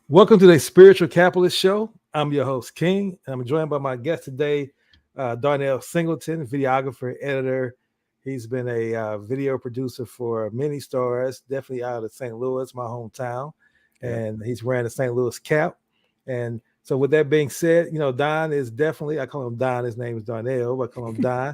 Welcome to the Spiritual Capitalist Show. I'm your host, King, and I'm joined by my guest today, Darnell Singleton, videographer, editor. He's been a video producer for many stars, definitely out of St. Louis, my hometown, Yeah. and he's wearing a St. Louis cap. And so, with that being said, Don is definitely, I call him Don, his name is Darnell, but I call him Don.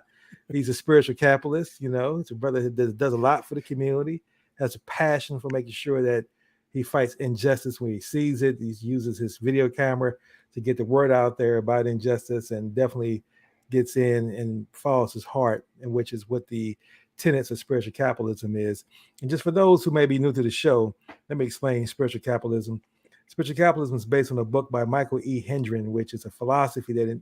He's a spiritual capitalist, he's a brother who does a lot for the community, has a passion for making sure that he fights injustice when he sees it. He uses his video camera to get the word out there about injustice and definitely gets in and follows his heart, and which is what the tenets of spiritual capitalism is. And just for those who may be new to the show, let me explain spiritual capitalism. Spiritual capitalism is based on a book by Michael E Hendren, which is a philosophy that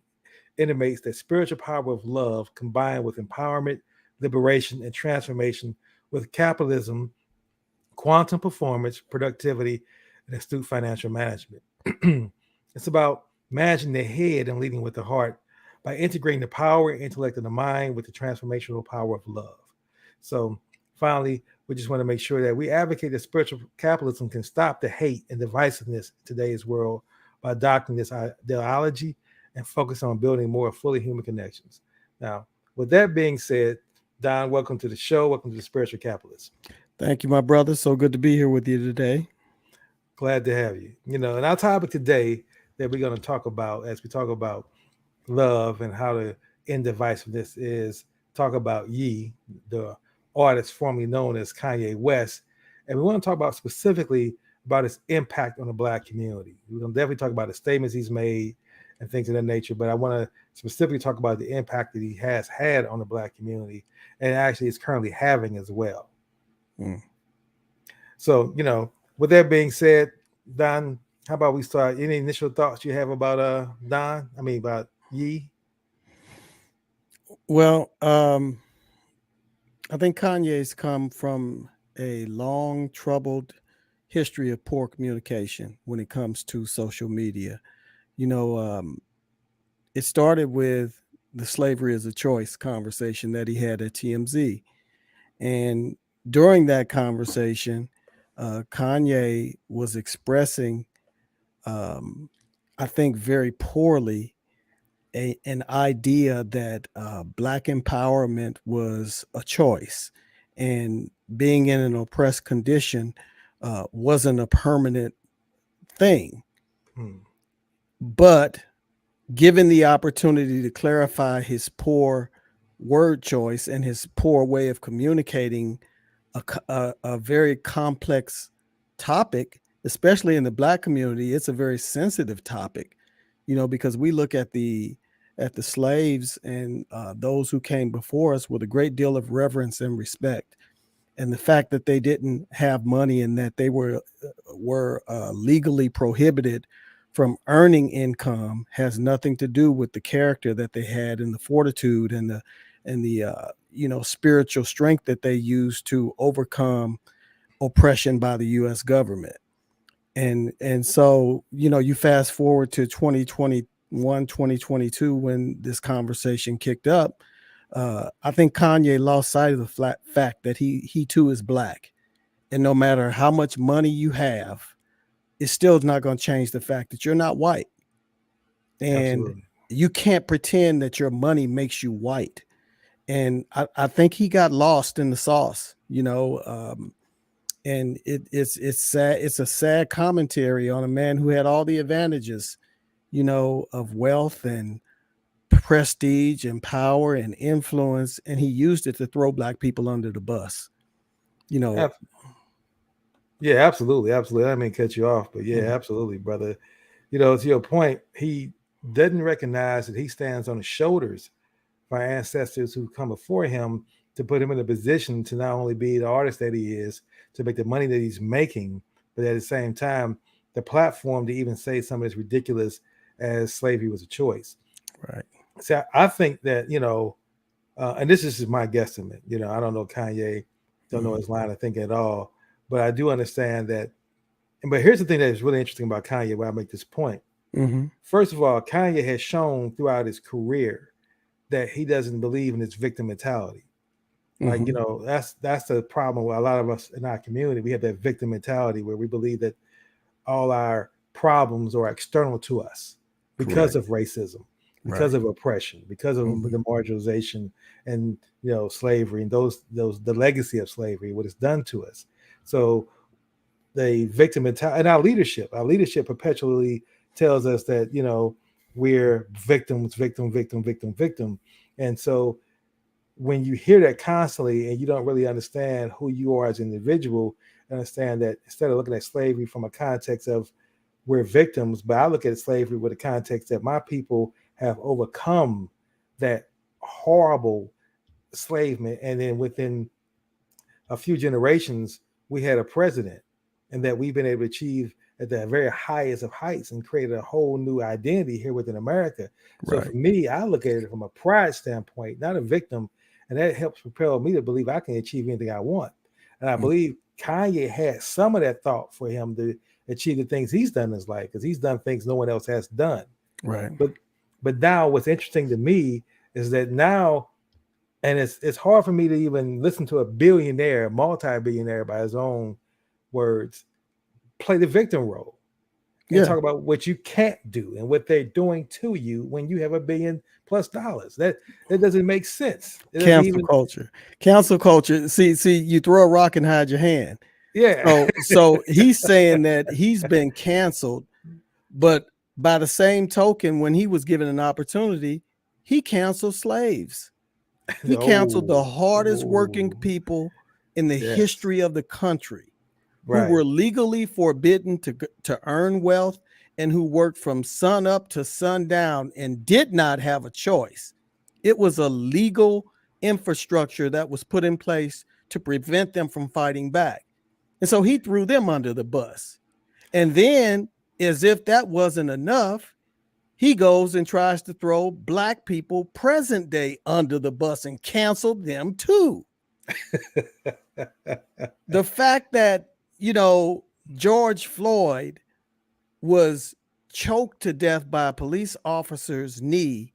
intimates that spiritual power of love combined with empowerment, liberation, and transformation with capitalism, quantum performance, productivity, and astute financial management. It's about managing the head and leading with the heart by integrating the power and intellect of the mind with the transformational power of love. So, finally, we just want to make sure that we advocate that spiritual capitalism can stop the hate and divisiveness in today's world by adopting this ideology and focus on building more fully human connections. Now, with that being said, Don, welcome to the show. Welcome to the Spiritual Capitalist. Thank you, my brother. So good to be here with you today. Glad to have you. And our topic today that we're going to talk about as we talk about love and how to end divisiveness is talk about Ye, the artist formerly known as Kanye West. And we want to talk about specifically about his impact on the Black community. We're going to definitely talk about the statements he's made and things of that nature, but I want to specifically talk about the impact that he has had on the Black community and actually is currently having as well. Mm. So, with that being said, Don, how about we start? Any initial thoughts you have about Don? I mean about Ye? Well, I think Kanye's come from a long, troubled history of poor communication when it comes to social media. You know, it started with the slavery as a choice conversation that he had at TMZ. And during that conversation, Kanye was expressing, I think, very poorly an idea that Black empowerment was a choice and being in an oppressed condition wasn't a permanent thing. Hmm. But given the opportunity to clarify his poor word choice and his poor way of communicating a very complex topic, especially in the Black community, it's a very sensitive topic, because we look at the slaves and those who came before us with a great deal of reverence and respect. And the fact that they didn't have money and that they were legally prohibited from earning income has nothing to do with the character that they had and the fortitude and the spiritual strength that they used to overcome oppression by the U.S. government. And so you fast forward to 2021, 2022 when this conversation kicked up. I think Kanye lost sight of the fact that he too is Black, and no matter how much money you have, it's still not going to change the fact that you're not white, and Absolutely. you can't pretend that your money makes you white. And I think he got lost in the sauce, and it's sad. It's a sad commentary on a man who had all the advantages, of wealth and prestige and power and influence, and he used it to throw Black people under the bus. You know, Ab- yeah, absolutely. Absolutely. I didn't mean to cut you off, but yeah, mhm. absolutely, brother. To your point, he doesn't recognize that he stands on the shoulders of our ancestors who come before him to put him in a position to not only be the artist that he is, to make the money that he's making, but at the same time, the platform to even say something as ridiculous as slavery was a choice. Right. So I think that, and this is just my guesstimate, I don't know Kanye, don't know Mhm. his line of thinking at all, but I do understand that. But here's the thing that is really interesting about Kanye, why I make this point. Mhm. First of all, Kanye has shown throughout his career that he doesn't believe in this victim mentality. Like, Mhm. that's the problem with a lot of us in our community. We have that victim mentality where we believe that all our problems are external to us because Correct. of racism, because Right. of oppression, because of Mhm. the marginalization and slavery and those the legacy of slavery, what it's done to us. So the victim mentality and our leadership perpetually tells us that we're victims, victim, victim, victim, victim, and so when you hear that constantly and you don't really understand who you are as an individual, understand that instead of looking at slavery from a context of we're victims, but I look at slavery with a context that my people have overcome that horrible enslavement, and then within a few generations we had a president, and that we've been able to achieve at the very highest of heights and created a whole new identity here within America. So Right. for me, I look at it from a pride standpoint, not a victim, and that helps propel me to believe I can achieve anything I want. And I Mm. believe Kanye had some of that thought for him to achieve the things he's done in his life, because he's done things no one else has done. Right. But now what's interesting to me is that now, and it's hard for me to even listen to a billionaire, multi-billionaire by his own words, play the victim role and Yeah. talk about what you can't do and what they're doing to you when you have $1 billion plus. That doesn't make sense. It doesn't Cancel even. culture. Cancel culture. See, you throw a rock and hide your hand. Yeah. So he's saying that he's been canceled, but by the same token, when he was given an opportunity, he canceled slaves. He canceled the Oh, hardest working oh, people in the yes. history of the country, who Right. were legally forbidden to earn wealth and who worked from sun up to sundown and did not have a choice. It was a legal infrastructure that was put in place to prevent them from fighting back. And so he threw them under the bus. And then, as if that wasn't enough, he goes and tries to throw black people present day under the bus and cancel them too. The fact that, George Floyd was choked to death by a police officer's knee,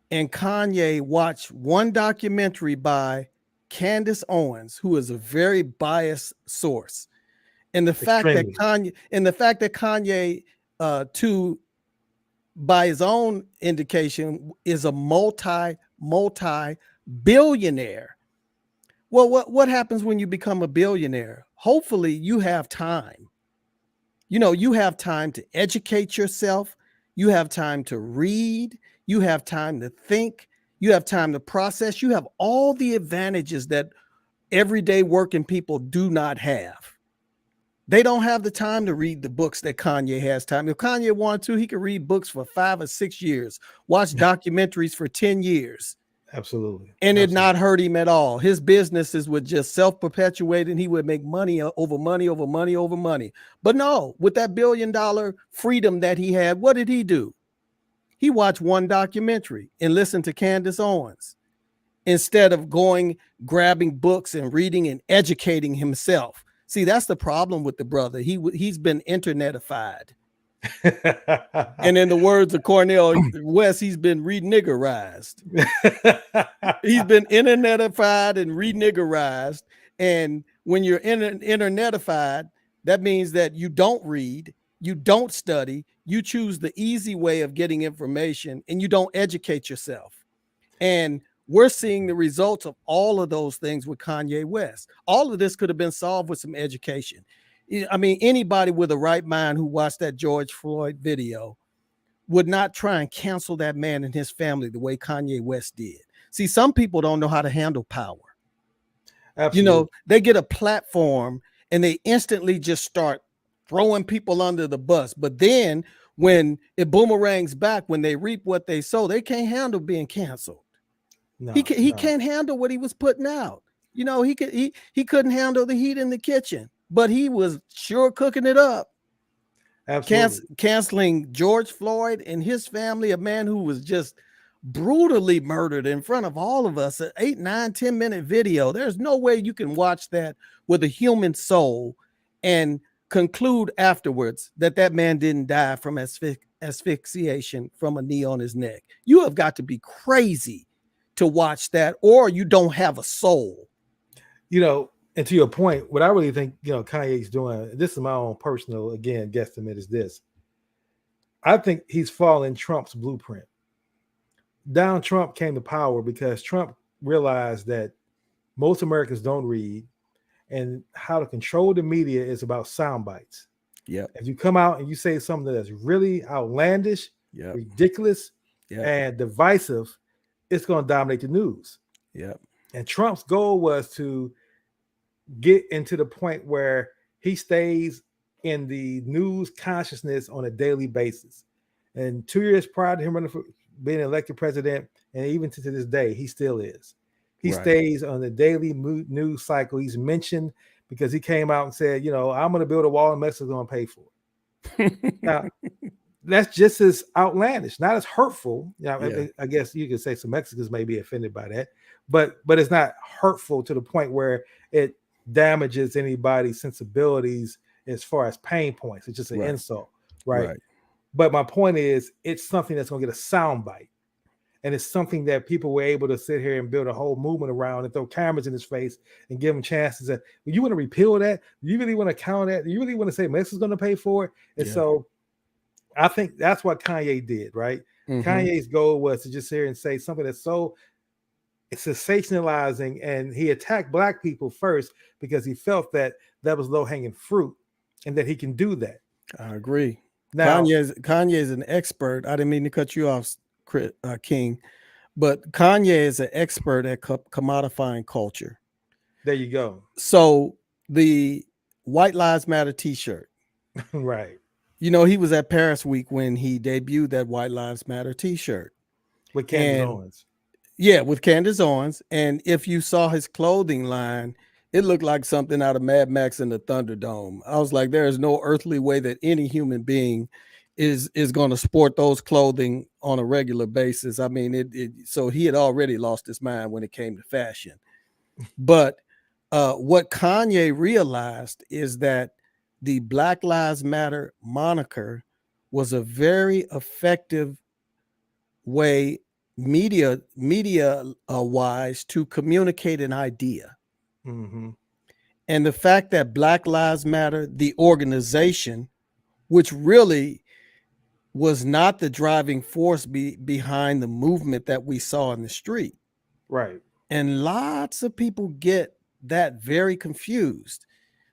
and Kanye watched one documentary by Candace Owens, who is a very biased source. And the fact that Extremely. Kanye, to by his own indication, is a multi billionaire. Well, what happens when you become a billionaire? Hopefully you have time. You have time to educate yourself, you have time to read, you have time to think, you have time to process, you have all the advantages that everyday working people do not have. They don't have the time to read the books that Kanye has time. If Kanye wanted to, he could read books for 5 or 6 years, watch documentaries for 10 years, Absolutely. and it Absolutely. not hurt him at all. His businesses would just self-perpetuate, and he would make money over money over money over money. But no, with that $1 billion freedom that he had, what did he do? He watched one documentary and listened to Candace Owens instead of grabbing books and reading and educating himself. See, that's the problem with the brother. He's been internetified. And in the words of Cornel West, he's been reniggerized. He's been internetified and reniggerized. And when you're internetified, that means that you don't read, you don't study, you choose the easy way of getting information, and you don't educate yourself. And we're seeing the results of all of those things with Kanye West. All of this could have been solved with some education. I mean, anybody with a right mind who watched that George Floyd video would not try and cancel that man and his family the way Kanye West did. See, some people don't know how to handle power. Absolutely. They get a platform and they instantly just start throwing people under the bus. But then when it boomerangs back, when they reap what they sow, they can't handle being canceled. He No. can't handle what he was putting out. He couldn't handle the heat in the kitchen, but he was sure cooking it up. Absolutely. Canceling George Floyd and his family, a man who was just brutally murdered in front of all of us, an 8, 9, 10-minute video. There's no way you can watch that with a human soul and conclude afterwards that man didn't die from asphyxiation from a knee on his neck. You have got to be crazy to watch that, or you don't have a soul. And to your point, what I really think, Kanye's doing, this is my own personal, again, guesstimate, is this. I think he's following Trump's blueprint. Donald Trump came to power because Trump realized that most Americans don't read, and how to control the media is about sound bites. Yep. If you come out and you say something that's really outlandish, Yep. ridiculous, Yep. and divisive, it's going to dominate the news. Yep. And Trump's goal was to get into the point where he stays in the news consciousness on a daily basis. And 2 years prior to him running for being elected president, and even to this day, he still is. He Right. stays on the daily news cycle. He's mentioned because he came out and said, you know, I'm going to build a wall and Mexico's going to pay for it. Now, that's just as outlandish, not as hurtful. Yeah. I guess you could say some Mexicans may be offended by that, but it's not hurtful to the point where it damages anybody's sensibilities as far as pain points. It's just an Right. insult, right? Right. But my point is, it's something that's going to get a sound bite. And it's something that people were able to sit here and build a whole movement around and throw cameras in his face and give him chances that, well, you want to repeal that? Do you really want to counter that? Do you really want to say Mexico's going to pay for it? And Yeah. so I think that's what Kanye did, right? Mm-hmm. Kanye's goal was to just sit here and say something that's so sensationalizing, and he attacked Black people first because he felt that that was low-hanging fruit and that he can do that. I agree. Now, Kanye is an expert. I didn't mean to cut you off, King, but Kanye is an expert at commodifying culture. there you go. So the White Lives Matter t-shirt, Right. you know, he was at Paris Week when he debuted that White Lives Matter t-shirt. With Candace Owens. Yeah, with Candace Owens. And if you saw his clothing line, it looked like something out of Mad Max and the Thunderdome. I was like, there is no earthly way that any human being is going to sport those clothing on a regular basis. I mean, so he had already lost his mind when it came to fashion. But what Kanye realized is that the Black Lives Matter moniker was a very effective way, media wise, to communicate an idea. Mm-hmm. And the fact that Black Lives Matter, the organization, which really was not the driving force behind the movement that we saw in the street. Right. And lots of people get that very confused.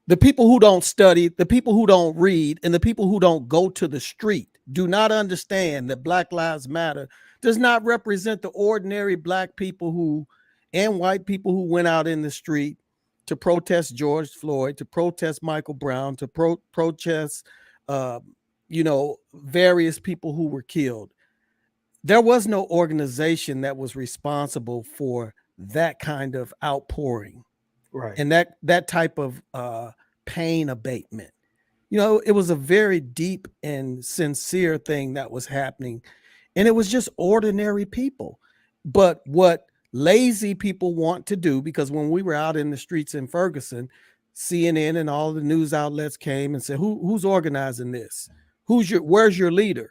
The people who don't study, the people who don't read, and the people who don't go to the street do not understand that Black Lives Matter does not represent the ordinary Black people who and white people who went out in the street to protest George Floyd, to protest Michael Brown, to protest, various people who were killed. There was no organization that was responsible for that kind of outpouring, Right. and that type of pain abatement. You know, it was a very deep and sincere thing that was happening, and it was just ordinary people. But what lazy people want to do, because when we were out in the streets in Ferguson, CNN and all the news outlets came and said, who's organizing this? Where's your leader?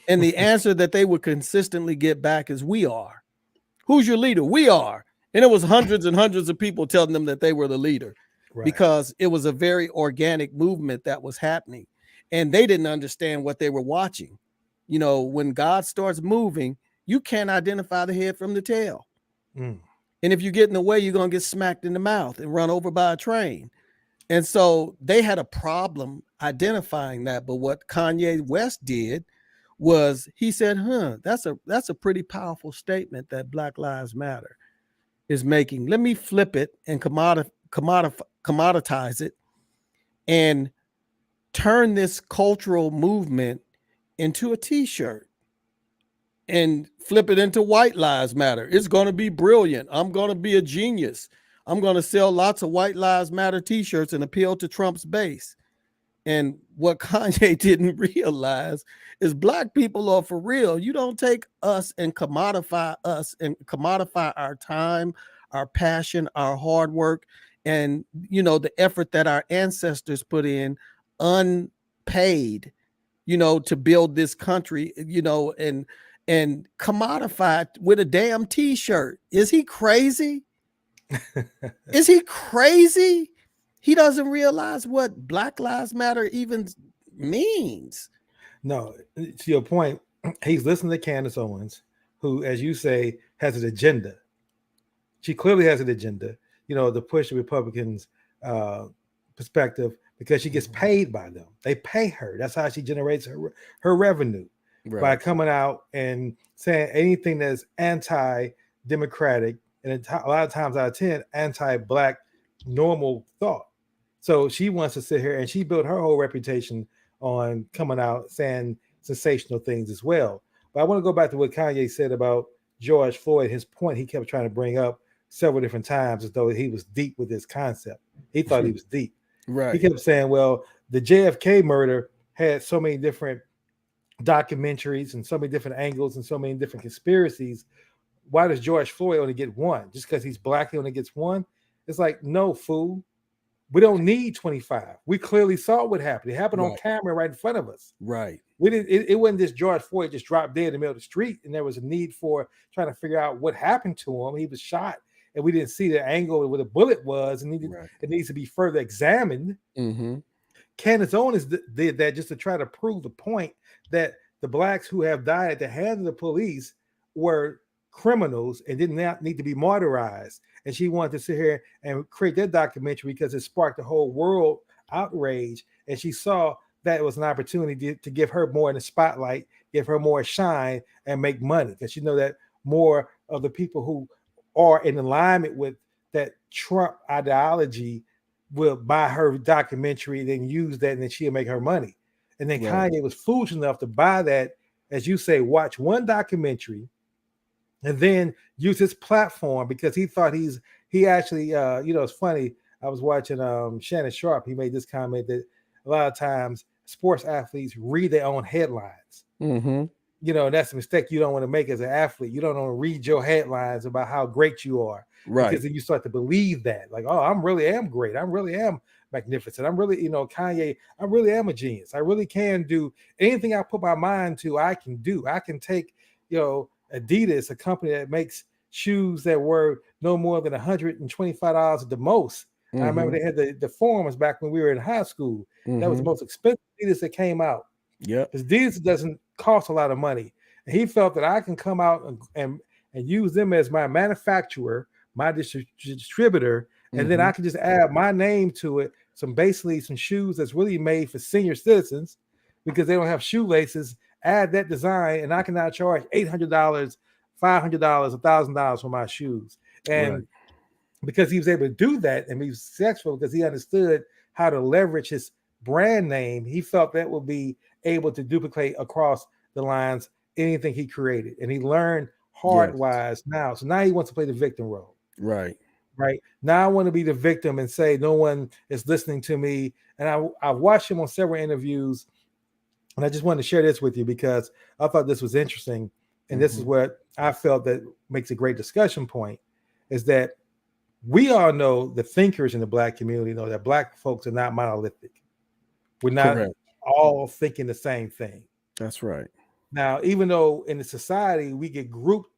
And the answer that they would consistently get back is, we are. Who's your leader? We are. And it was hundreds and hundreds of people telling them that they were the leader, right, because it was a very organic movement that was happening. And they didn't understand what they were watching. You know, when God starts moving, you can't identify the head from the tail. Mm. And if you get in the way, you're going to get smacked in the mouth and run over by a train. And so they had a problem identifying that. But what Kanye West did was he said, that's a pretty powerful statement that Black Lives Matter is making. Let me flip it and commoditize it and turn this cultural movement into a t-shirt and flip it into White Lives Matter. It's going to be brilliant. I'm going to be a genius. I'm going to sell lots of White Lives Matter t-shirts and appeal to Trump's base. And what Kanye didn't realize is Black people are for real. You don't take us and commodify our time, our passion, our hard work, and, you know, the effort that our ancestors put in unpaid, you know, to build this country, you know, and commodify it with a damn t-shirt. Is he crazy? Is he crazy? He doesn't realize what Black Lives Matter even means. No, to your point, he's listening to Candace Owens, who, as you say, has an agenda. She clearly has an agenda, to push the Republicans' uh, perspective because she gets paid by them. They pay her. That's how she generates her revenue by Right. coming out and saying anything that's anti-democratic and a lot of times out of 10 anti-black normal thought. So she wants to sit here and she built her whole reputation on coming out saying sensational things as well. But I want to go back to what Kanye said about George Floyd. His point he kept trying to bring up several different times as though he was deep with this concept. He thought he was deep. He Right. kept saying, well, the JFK murder had so many different documentaries and so many different angles and so many different conspiracies. Why does George Floyd only get one? Just because he's black, he only gets one? It's like, no, fool. We don't need 25. We clearly saw what happened. It happened on Right. camera right in front of us. Right. We didn't. It wasn't just George Floyd just dropped dead in the middle of the street, and there was a need for trying to figure out what happened to him. He was shot, and we didn't see the angle where the bullet was, and Right. it needs to be further examined. Mm-hmm. Candace Owens did that just to try to prove the point that the blacks who have died at the hands of the police were criminals and did not need to be martyrized. And she wanted to sit here and create that documentary because it sparked the whole world outrage. And she saw that it was an opportunity to give her more in the spotlight, give her more shine, and make money. Because you know that more of the people who are in alignment with that Trump ideology will buy her documentary, then use that, and then she'll make her money. And then Right. Kanye was foolish enough to buy that, as you say, watch one documentary and then use his platform because he thought he actually it's funny. I was watching Shannon Sharp. He made this comment that a lot of times sports athletes read their own headlines. Mm-hmm. That's a mistake you don't want to make as an athlete. You don't want to read your headlines about how great you are, Right. because then you start to believe that, like, oh, I really am great. I really am magnificent. I'm really, Kanye, I really am a genius. I really can do anything I put my mind to. I can do. I can take, Adidas, a company that makes shoes that were no more than $125 at the most. Mm-hmm. I remember they had the forums back when we were in high school. That was the most expensive Adidas that came out. Yep. Because Adidas doesn't cost a lot of money. And he felt that I can come out and use them as my manufacturer, my distributor, and then I can just add my name to it. Some shoes that's really made for senior citizens because they don't have shoelaces. Add that design, and I can now charge $800, $500, $1,000 for my shoes. And Right. because he was able to do that and be successful because he understood how to leverage his brand name, he felt that would be able to duplicate across the lines anything he created. And he learned hard-wise now. So now he wants to play the victim role. Right. Right. Now I want to be the victim and say no one is listening to me. And I've watched him on several interviews. And I just wanted to share this with you because I thought this was interesting. And this is what I felt that makes a great discussion point, is that we all know, the thinkers in the black community know, that black folks are not monolithic. We're not Correct. all thinking the same thing. That's right. Now, even though in the society we get grouped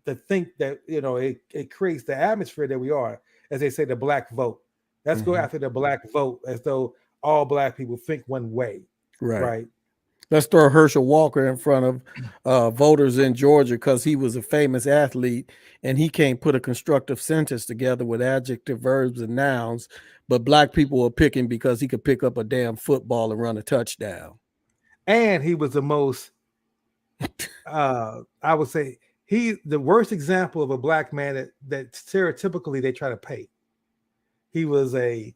to think that, it creates the atmosphere that we are, as they say, the black vote. Let's go after the black vote as though all black people think one way. Right. Let's throw Herschel Walker in front of voters in Georgia because he was a famous athlete and he can't put a constructive sentence together with adjective, verbs, and nouns. But black people were picking because he could pick up a damn football and run a touchdown. And he was the most, I would say, the worst example of a black man that stereotypically they try to paint. He was a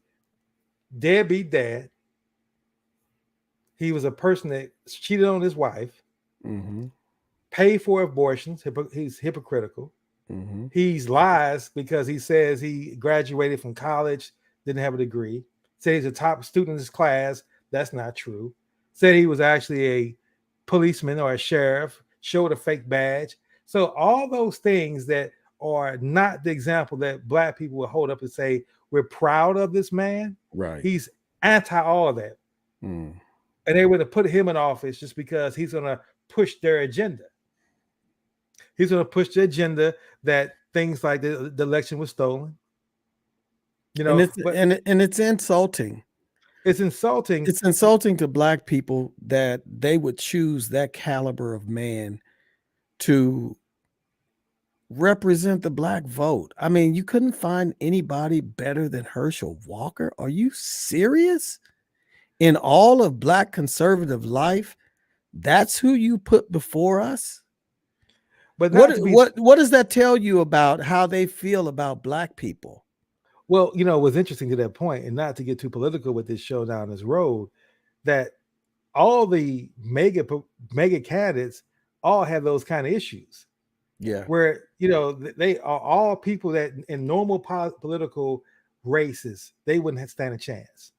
deadbeat dad. He was a person that cheated on his wife, paid for abortions. He's hypocritical. He's lies because he says he graduated from college, didn't have a degree. Said he's a top student in his class. That's not true. Said he was actually a policeman or a sheriff, showed a fake badge. So all those things that are not the example that black people will hold up and say, we're proud of this man. Right. He's anti all of that. And they would have put him in office just because he's going to push their agenda. He's going to push the agenda that things like the election was stolen. And it's insulting. It's insulting. It's insulting to black people that they would choose that caliber of man to represent the black vote. I mean, you couldn't find anybody better than Herschel Walker. Are you serious? In all of black conservative life, that's who you put before us? But not to be What does that tell you about how they feel about black people? well, you know, it was interesting to that point, and not to get too political with this show down this road, that all the mega candidates all have those kind of issues. Yeah, Where they are all people that in normal political races they wouldn't stand a chance.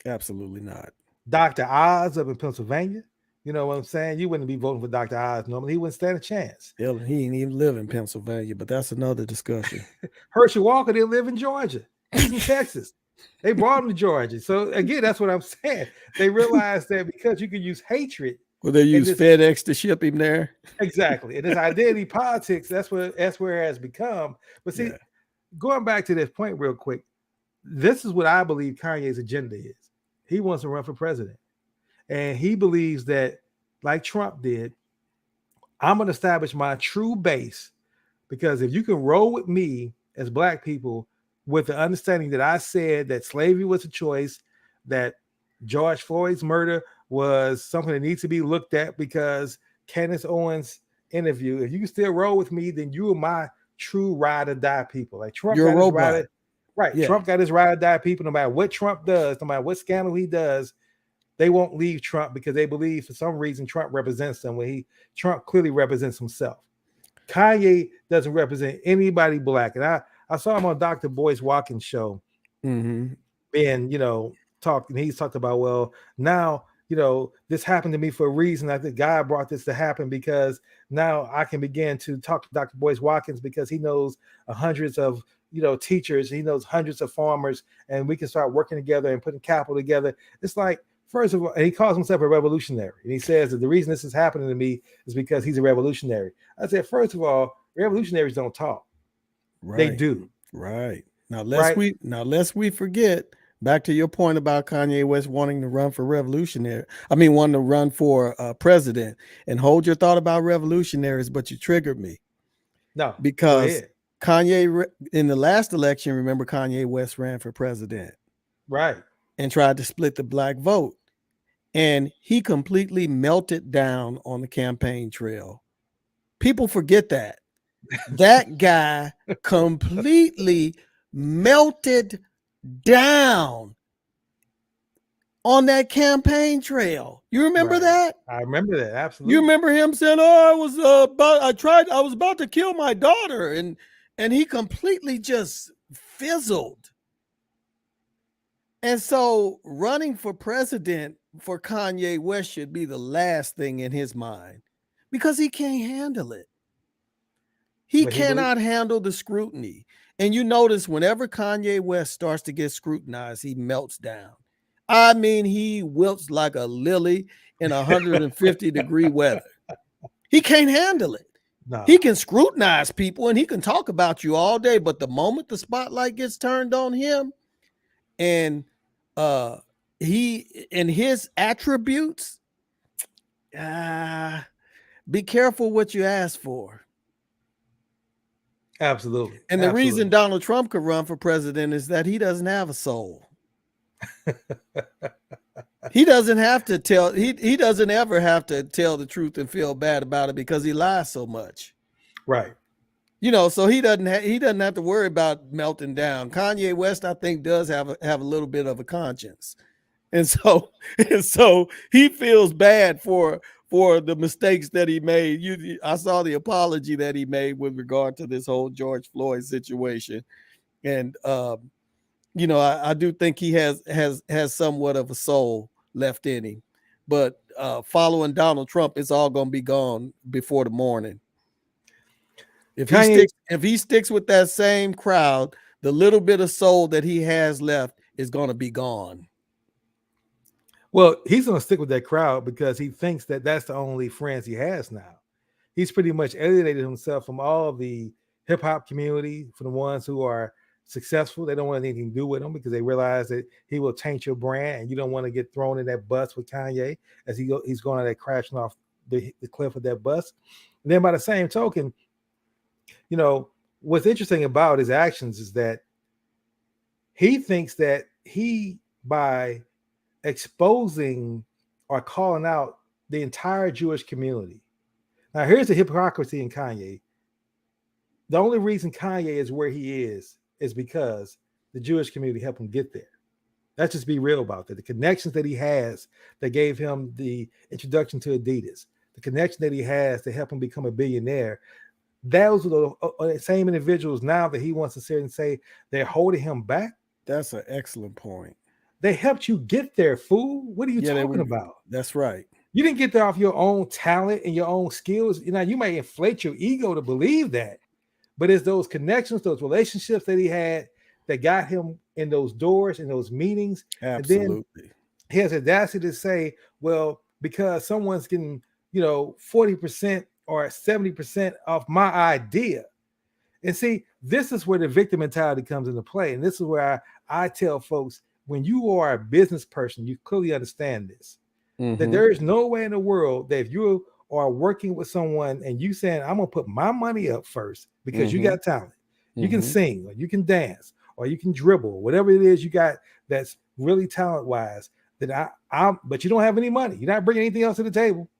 absolutely not. Dr. Oz up in Pennsylvania, you know what I'm saying? You wouldn't be voting for Dr. Oz normally. He wouldn't stand a chance. Hell, he ain't even live in Pennsylvania, but that's another discussion. Herschel Walker didn't live in Georgia. He's in Texas. They brought him to Georgia. So again, that's what I'm saying. They realized that because you can use hatred. Well, they use FedEx to ship him there. Exactly. And this identity politics, that's where it has become. But see, going back to this point real quick, this is what I believe Kanye's agenda is. He wants to run for president. And he believes that, like Trump did, I'm going to establish my true base, because if you can roll with me as black people with the understanding that I said that slavery was a choice, that George Floyd's murder was something that needs to be looked at because Candace Owens' interview, if you can still roll with me, then you are my true ride or die people. Like Trump You're got a his robot. ride, right? Yeah. Trump got his ride or die people. No matter what Trump does, no matter what scandal he does, they won't leave Trump because they believe for some reason Trump represents them. When Trump clearly represents himself. Kanye doesn't represent anybody black, and I saw him on Dr. Boyce Watkins' show, being talking. He's talked about, well, now this happened to me for a reason. I think God brought this to happen because now I can begin to talk to Dr. Boyce Watkins because he knows hundreds of teachers, he knows hundreds of farmers, and we can start working together and putting capital together. It's like, first of all, and he calls himself a revolutionary, and he says that the reason this is happening to me is because he's a revolutionary. I said, first of all, revolutionaries don't talk. Right. They do. Right. Now lest we forget, back to your point about Kanye West wanting to run for wanting to run for president, and hold your thought about revolutionaries, but you triggered me. No, because Kanye, in the last election, remember Kanye West ran for president. Right. And tried to split the black vote. And he completely melted down on the campaign trail. People forget that. That guy completely melted down on that campaign trail. You remember that? I remember that, absolutely. You remember him saying, "Oh, I was about to kill my daughter," and he completely just fizzled. And so running for president for Kanye West should be the last thing in his mind, because he can't handle it. He cannot handle the scrutiny. And you notice whenever Kanye West starts to get scrutinized, he melts down. I mean, he wilts like a lily in 150-degree weather. He can't handle it. No. He can scrutinize people and he can talk about you all day, but the moment the spotlight gets turned on him, and he and his attributes, be careful what you ask for. Absolutely. And the reason Donald Trump could run for president is that he doesn't have a soul. He doesn't have to tell, he doesn't ever have to tell the truth and feel bad about it because he lies so much. Right. So he doesn't have to worry about melting down. Kanye West, I think, does have a little bit of a conscience. And so he feels bad for the mistakes that he made. I saw the apology that he made with regard to this whole George Floyd situation. And I do think he has somewhat of a soul left in him. But following Donald Trump, it's all going to be gone before the morning. If he sticks with that same crowd, the little bit of soul that he has left is going to be gone. Well, he's going to stick with that crowd because he thinks that that's the only friends he has now. He's pretty much alienated himself from all the hip hop community, from the ones who are successful. They don't want anything to do with him because they realize that he will taint your brand, and you don't want to get thrown in that bus with Kanye as he's going on that crashing off the cliff of that bus. And then by the same token, what's interesting about his actions is that he thinks that he, by exposing or calling out the entire Jewish community. Now, here's the hypocrisy in Kanye. The only reason Kanye is where he is because the Jewish community helped him get there. Let's just be real about that. The connections that he has that gave him the introduction to Adidas, the connection that he has to help him become a billionaire, those are the same individuals now that he wants to sit and say they're holding him back. That's an excellent point. They helped you get there, fool. What are you talking about? That's right. You didn't get there off your own talent and your own skills. You might inflate your ego to believe that, but it's those connections, those relationships that he had that got him in those doors, in those meetings. Absolutely. And then he has audacity to say, well, because someone's getting, 40% or 70% off my idea. And see, this is where the victim mentality comes into play. And this is where I tell folks, when you are a business person, you clearly understand this, that there is no way in the world that if you are working with someone and you saying, I'm going to put my money up first because you got talent, you can sing, or you can dance, or you can dribble, whatever it is you got that's really talent wise, that but you don't have any money. You're not bringing anything else to the table.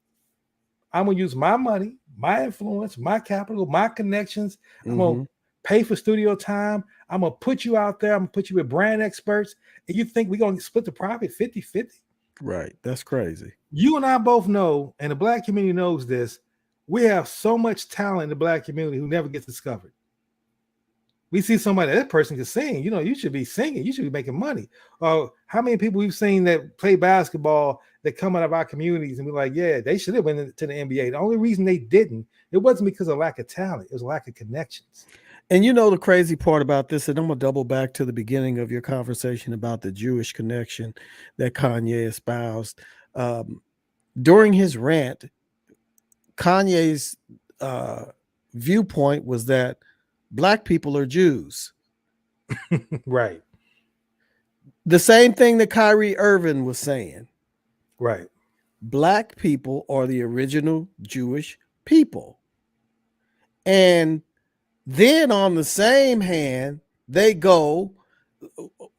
I'm going to use my money, my influence, my capital, my connections. I'm going to pay for studio time. I'm going to put you out there. I'm going to put you with brand experts. And you think we're going to split the profit 50-50? Right. That's crazy. You and I both know, and the Black community knows this, we have so much talent in the Black community who never gets discovered. We see somebody, that person can sing. You should be singing. You should be making money. How many people we've seen that play basketball that come out of our communities and be like, yeah, they should have went to the NBA. The only reason they didn't, it wasn't because of lack of talent. It was lack of connections. And the crazy part about this, and I'm going to double back to the beginning of your conversation about the Jewish connection that Kanye espoused. During his rant, Kanye's viewpoint was that Black people are Jews. Right. The same thing that Kyrie Irving was saying. Right. Black people are the original Jewish people. And then on the same hand, they go,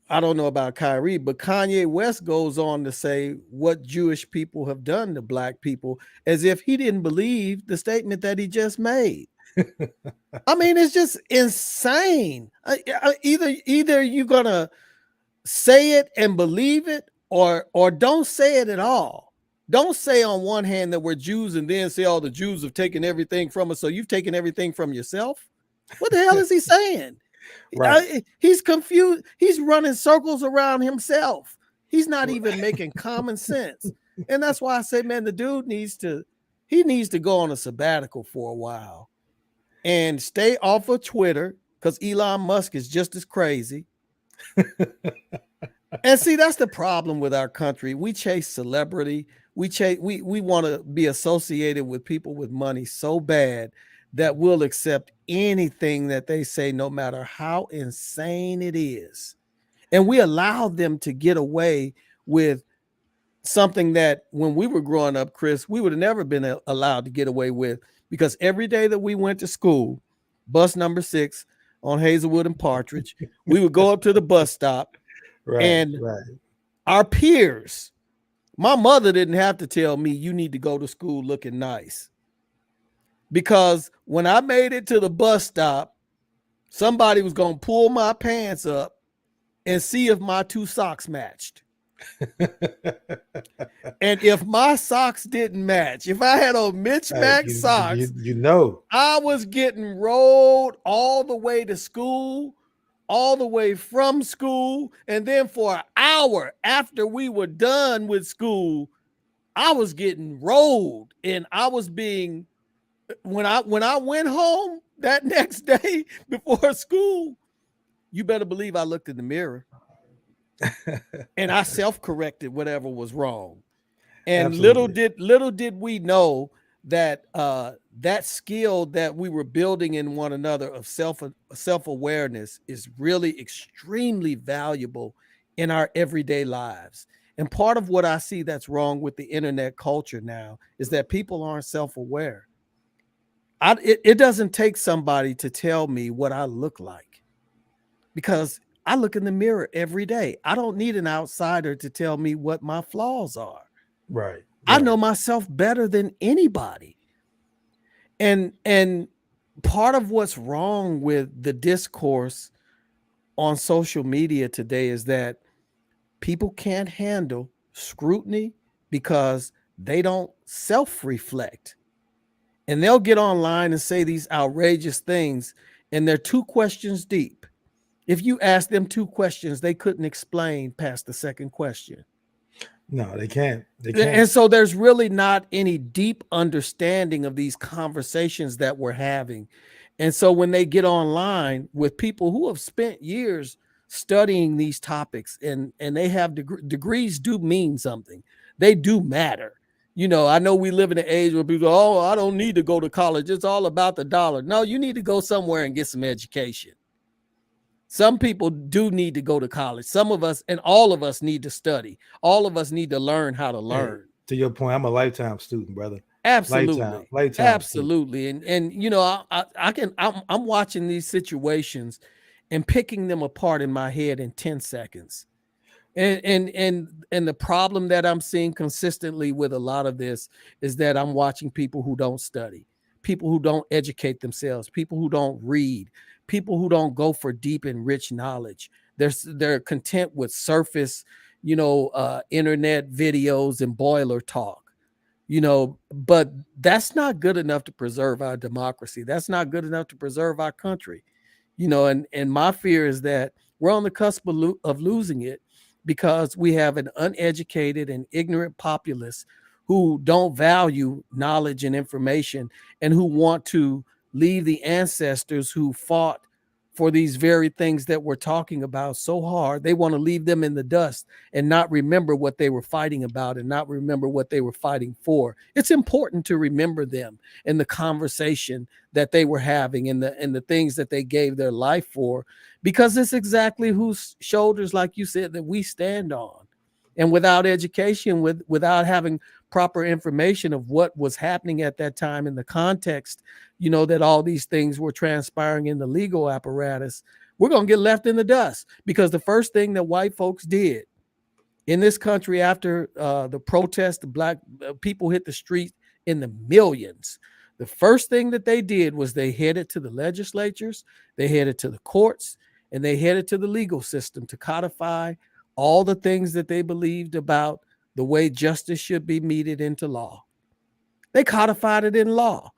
I don't know about Kyrie, but Kanye West goes on to say what Jewish people have done to Black people, as if he didn't believe the statement that he just made. I mean, it's just insane. Either you're going to say it and believe it, or don't say it at all. Don't say on one hand that we're Jews and then say, oh, the Jews have taken everything from us. So you've taken everything from yourself. What the hell is he saying? Right. He's confused. He's running circles around himself. He's not even making common sense. And that's why I say, man, the dude needs to go on a sabbatical for a while and stay off of Twitter, because Elon Musk is just as crazy. And see, that's the problem with our country. We chase celebrity. We want to be associated with people with money so bad that we'll accept anything that they say, no matter how insane it is. And we allow them to get away with something that when we were growing up, Chris, we would have never been allowed to get away with, because every day that we went to school, bus number 6 on Hazelwood and Partridge, we would go up to the bus stop, and our peers, my mother didn't have to tell me you need to go to school looking nice. Because when I made it to the bus stop, somebody was going to pull my pants up and see if my 2 socks matched. And if my socks didn't match, if I had on mismatched socks, I was getting rolled all the way to school, all the way from school. And then for an hour after we were done with school, I was getting rolled, and I was being, when I went home that next day before school, you better believe I looked in the mirror and I self-corrected whatever was wrong. And little did we know that that skill that we were building in one another of self-awareness is really extremely valuable in our everyday lives. And part of what I see that's wrong with the internet culture now is that people aren't self-aware. It doesn't take somebody to tell me what I look like, because I look in the mirror every day. I don't need an outsider to tell me what my flaws are. Right. I know Right. myself better than anybody. And part of what's wrong with the discourse on social media today is that people can't handle scrutiny because they don't self-reflect. And they'll get online and say these outrageous things, and they're two questions deep. If you ask them two questions, they couldn't explain past the second question. No, they can't. They And can't. so there's really not any deep understanding of these conversations that we're having. And so when they get online with people who have spent years studying these topics, and they have degrees do mean something. They do matter. I know we live in an age where people go, oh, I don't need to go to college. It's all about the dollar. No, you need to go somewhere and get some education. Some people do need to go to college. Some of us and all of us need to study. All of us need to learn how to Hey, learn. to your point, I'm a lifetime student, brother. Lifetime, Absolutely. lifetime student. Absolutely. And I'm watching these situations and picking them apart in my head in 10 seconds. And the problem that I'm seeing consistently with a lot of this is that I'm watching people who don't study, people who don't educate themselves, people who don't read, people who don't go for deep and rich knowledge. They're content with surface, internet videos and boiler talk. But that's not good enough to preserve our democracy. That's not good enough to preserve our country. And my fear is that we're on the cusp of losing it because we have an uneducated and ignorant populace who don't value knowledge and information, and who want to leave the ancestors who fought for these very things that we're talking about so hard. They want to leave them in the dust and not remember what they were fighting about and not remember what they were fighting for. It's important to remember them and the conversation that they were having, and the things that they gave their life for, because it's exactly whose shoulders, like you said, that we stand on. And without education, without having proper information of what was happening at that time in the context, that all these things were transpiring in the legal apparatus, we're going to get left in the dust. Because the first thing that white folks did in this country after the protest, the black people hit the street in the millions. The first thing that they did was they headed to the legislatures, they headed to the courts, and they headed to the legal system to codify all the things that they believed about the way justice should be meted into law. They codified it in law.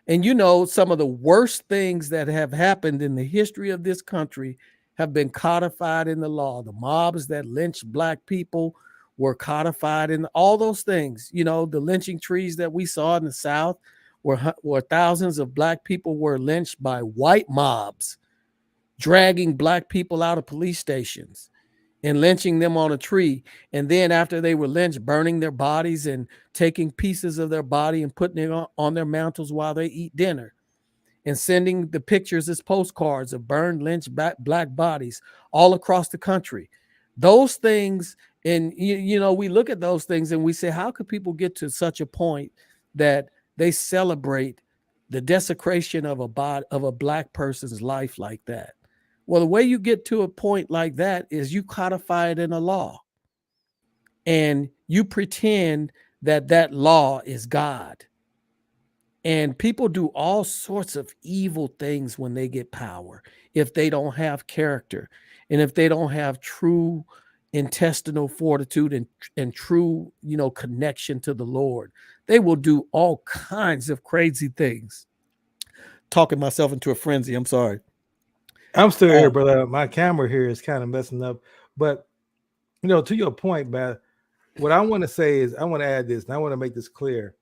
And some of the worst things that have happened in the history of this country have been codified in the law. The mobs that lynched black people were codified in all those things. The lynching trees that we saw in the South, where thousands of black people were lynched by white mobs, dragging black people out of police stations and lynching them on a tree. And then after they were lynched, burning their bodies and taking pieces of their body and putting it on their mantles while they eat dinner, and sending the pictures as postcards of burned, lynched black bodies all across the country. Those things, and we look at those things and we say, how could people get to such a point that they celebrate the desecration of a black person's life like that? Well, the way you get to a point like that is you codify it in a law, and you pretend that that law is God. And people do all sorts of evil things when they get power, if they don't have character, and if they don't have true intestinal fortitude and true, connection to the Lord. They will do all kinds of crazy things. Talking myself into a frenzy. I'm sorry. I'm still here, brother. My camera here is kind of messing up. But to your point, man, what I want to say is I want to add this, and I want to make this clear.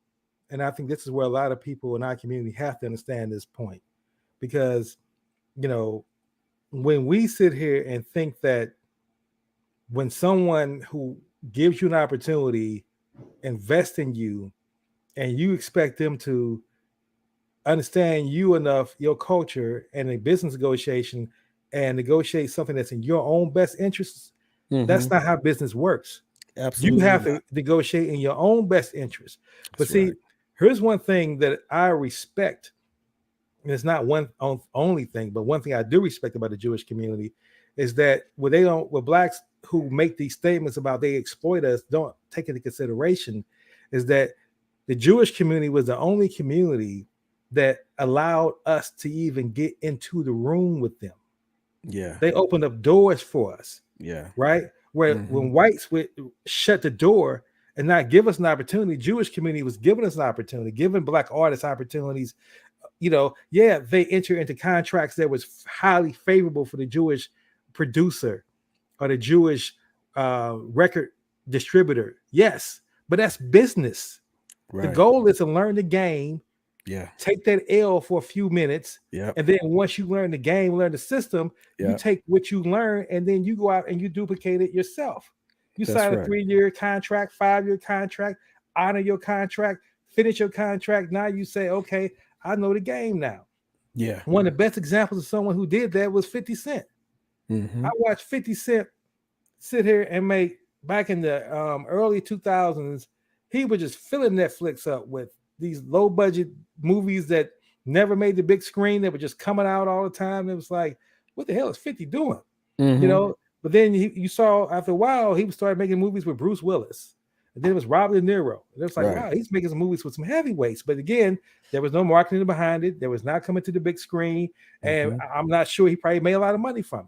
And I think this is where a lot of people in our community have to understand this point. Because, when we sit here and think that when someone who gives you an opportunity, invest in you, and you expect them to understand you enough, your culture, and a business negotiation, and negotiate something that's in your own best interests, that's Mm-hmm. not how business works. You Absolutely have not. to negotiate in your own best interest. But That's right. see, here's one thing that I respect, and it's not only thing, but one thing I do respect about the Jewish community is that what blacks who make these statements about they exploit us don't take into consideration is that the Jewish community was the only community that allowed us to even get into the room with them. Yeah. They opened up doors for us, Yeah. right? Where Mm-hmm. when whites would shut the door and not give us an opportunity, Jewish community was giving us an opportunity, giving black artists opportunities. Yeah, they enter into contracts that was highly favorable for the Jewish producer or the Jewish record distributor. Yes, but that's business. The Right. goal is to learn the game, Yeah. take that L for a few minutes, Yep. and then once you learn the game, learn the system, you Yep. take what you learn and then you go out and you duplicate it yourself. You That's sign a right. 3-year contract, 5-year contract, honor your contract, finish your contract. Now you say, okay, I know the game now. Yeah. One of the best examples of someone who did that was 50 Cent. Mm-hmm. I watched 50 Cent sit here and make back in the early 2000s. He was just filling Netflix up with these low budget movies that never made the big screen, that were just coming out all the time. It was like, what the hell is 50 doing? You Mm-hmm. know, but then you saw after a while, he started making movies with Bruce Willis. And then it was Robert De Niro. And it was like, Right. wow, he's making some movies with some heavyweights. But again, there was no marketing behind it. There was not coming to the big screen. And Mm-hmm. I'm not sure he probably made a lot of money from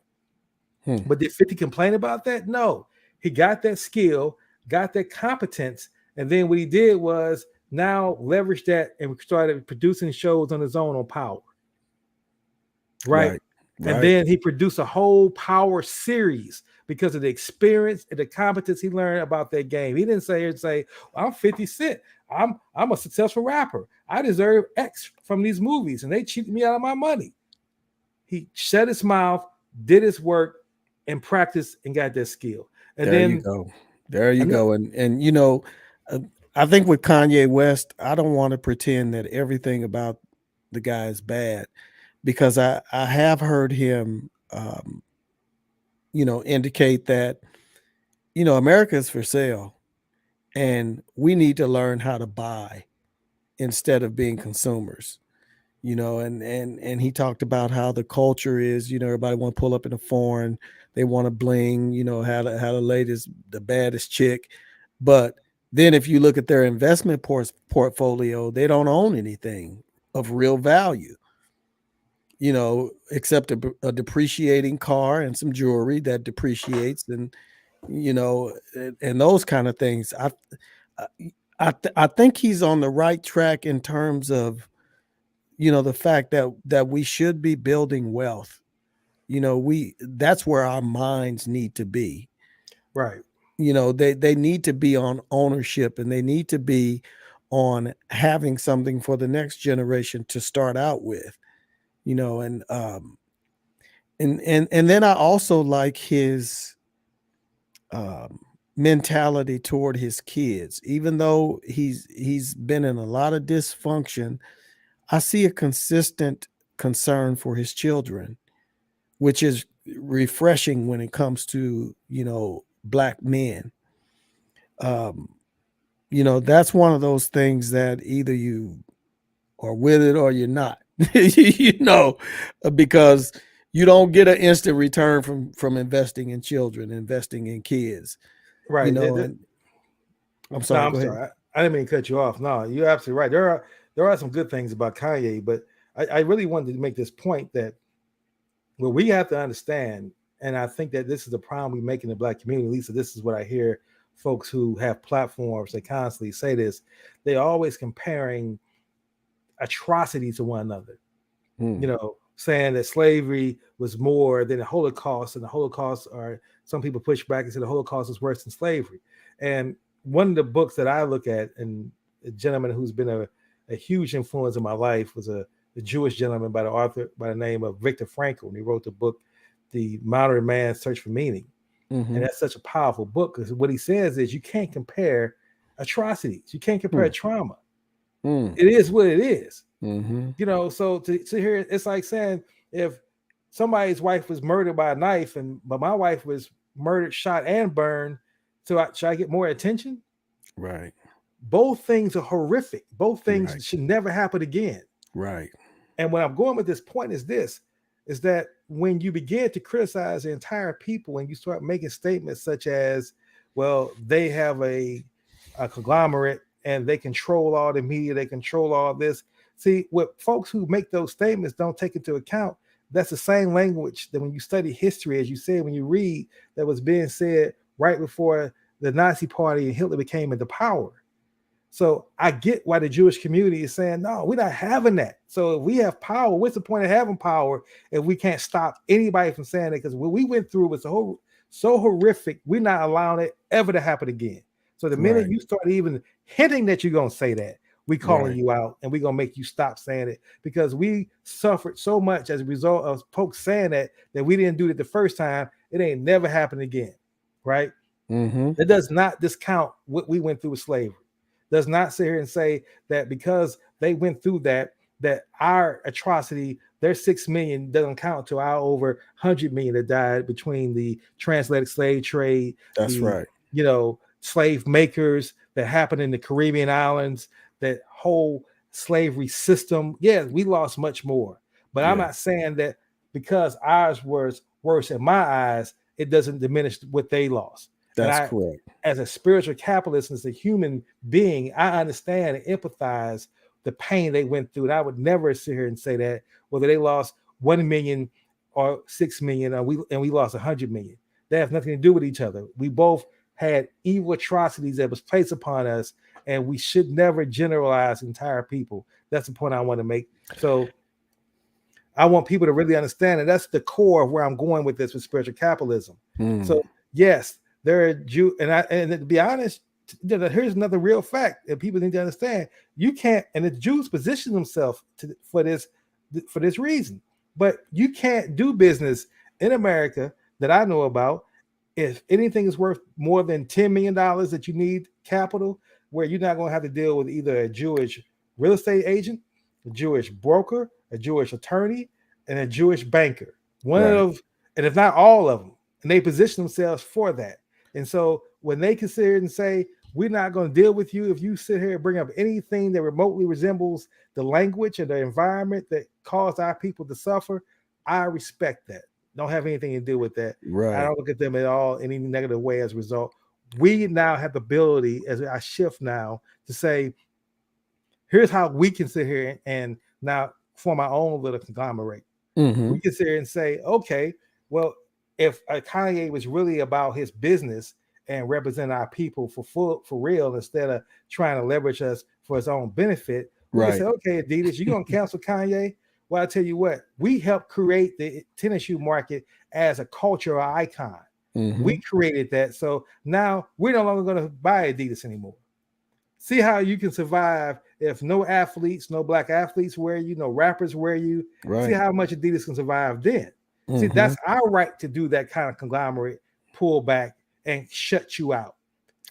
it. Hmm. But did 50 complain about that? No. He got that skill, got that competence, and then what he did was now leverage that and started producing shows on his own on Power. Right. Right. And Right. then he produced a whole Power series because of the experience and the competence he learned about that game. He didn't say, well, I'm 50 Cent. I'm a successful rapper. I deserve X from these movies, and they cheated me out of my money. He shut his mouth, did his work, and practiced and got that skill. And There you then go. There you and go. And uh, I think with Kanye West, I don't want to pretend that everything about the guy is bad, because I have heard him indicate that America is for sale, and we need to learn how to buy instead of being consumers. And he talked about how the culture is, everybody want to pull up in a foreign, they want to bling, how the latest, the baddest chick. But then if you look at their investment portfolio, they don't own anything of real value, except a depreciating car and some jewelry that depreciates, and those kind of things. I think he's on the right track in terms of the fact that we should be building wealth. That's where our minds need to be. right, They need to be on ownership, and they need to be on having something for the next generation to start out with. And then I also like his um mentality toward his kids. Even though he's been in a lot of dysfunction, I see a consistent concern for his children, which is refreshing when it comes to, black men. Um, that's one of those things that either you are with it or you're not, because you don't get an instant return from investing in children, investing in kids, right. and I'm No, sorry, I'm go ahead. sorry. I didn't mean to cut you off. No, you're absolutely right. There are some good things about Kanye, but I really wanted to make this point that what we have to understand, and I think that this is the problem we make in the black community. At least this is what I hear folks who have platforms. They constantly say this. They're always comparing atrocities to one another. Hmm. Saying that slavery was more than the Holocaust, and the Holocaust, or some people push back and say the Holocaust is worse than slavery. And one of the books that I look at, and a gentleman who's been a huge influence in my life, was a Jewish gentleman by the author by the name of Viktor Frankl, and he wrote the book, The Modern Man's Search for Meaning. And Mm-hmm. that's such a powerful book, because what he says is you can't compare atrocities, you can't compare Hmm. trauma. It is what it is. Mm-hmm. You know, so to hear it's like saying if somebody's wife was murdered by a knife but my wife was murdered, shot, and burned, so should I get more attention? Right. Both things are horrific. Both things Right. should never happen again. Right. And what I'm going with this point is this, is that when you begin to criticize the entire people and you start making statements such as, well, they have a conglomerate and they control all the media, they control all this. See, what folks who make those statements don't take into account, that's the same language that when you study history, as you said, when you read, that was being said right before the Nazi Party and Hitler came into power. So I get why the Jewish community is saying, no, we're not having that. So if we have power, what's the point of having power if we can't stop anybody from saying it? Because what we went through was so horrific, we're not allowing it ever to happen again. So the minute you start even hinting that you're going to say that, we calling you out and we're going to make you stop saying it, because we suffered so much as a result of folks saying that we didn't do it the first time. It ain't never happened again, right? It does not discount what we went through with slavery. Does not sit here and say that because they went through that our atrocity, their 6 million doesn't count to our over 100 million that died between the transatlantic slave trade. That's right. You know, slave makers that happened in the Caribbean islands, that whole slavery system. Yeah, we lost much more. But I'm not saying that because ours was worse in my eyes, it doesn't diminish what they lost. That's correct. As a spiritual capitalist, as a human being, I understand and empathize the pain they went through. And I would never sit here and say that whether they lost 1 million or 6 million, or we lost 100 million. They have nothing to do with each other. We both had evil atrocities that was placed upon us, and we should never generalize entire people. That's the point I want to make. So I want people to really understand, and that's the core of where I'm going with this with spiritual capitalism. So yes, there are Jew, and to be honest, here's another real fact that people need to understand. You can't, and the Jews position themselves for this reason, but you can't do business in America that I know about if anything is worth more than $10 million that you need capital, where you're not going to have to deal with either a Jewish real estate agent, a Jewish broker, a Jewish attorney, and a Jewish banker. And if not all of them, and they position themselves for that. And so when they consider and say, we're not going to deal with you if you sit here and bring up anything that remotely resembles the language and the environment that caused our people to suffer, I respect that. Don't have anything to do with that. I don't look at them at all in any negative way as a result. We now have the ability, as I shift now, to say, here's how we can sit here and now form our own little conglomerate. We can sit here and say, okay, well, if Kanye was really about his business and represent our people for real, instead of trying to leverage us for his own benefit, we can say, okay, Adidas, you're going to cancel Kanye? Well, I tell you what, we helped create the tennis shoe market as a cultural icon. We created that. So now we're no longer going to buy Adidas anymore. See how you can survive if no athletes, no black athletes wear you, no rappers wear you. See how much Adidas can survive then. See, that's our right to do that kind of conglomerate, pull back and shut you out.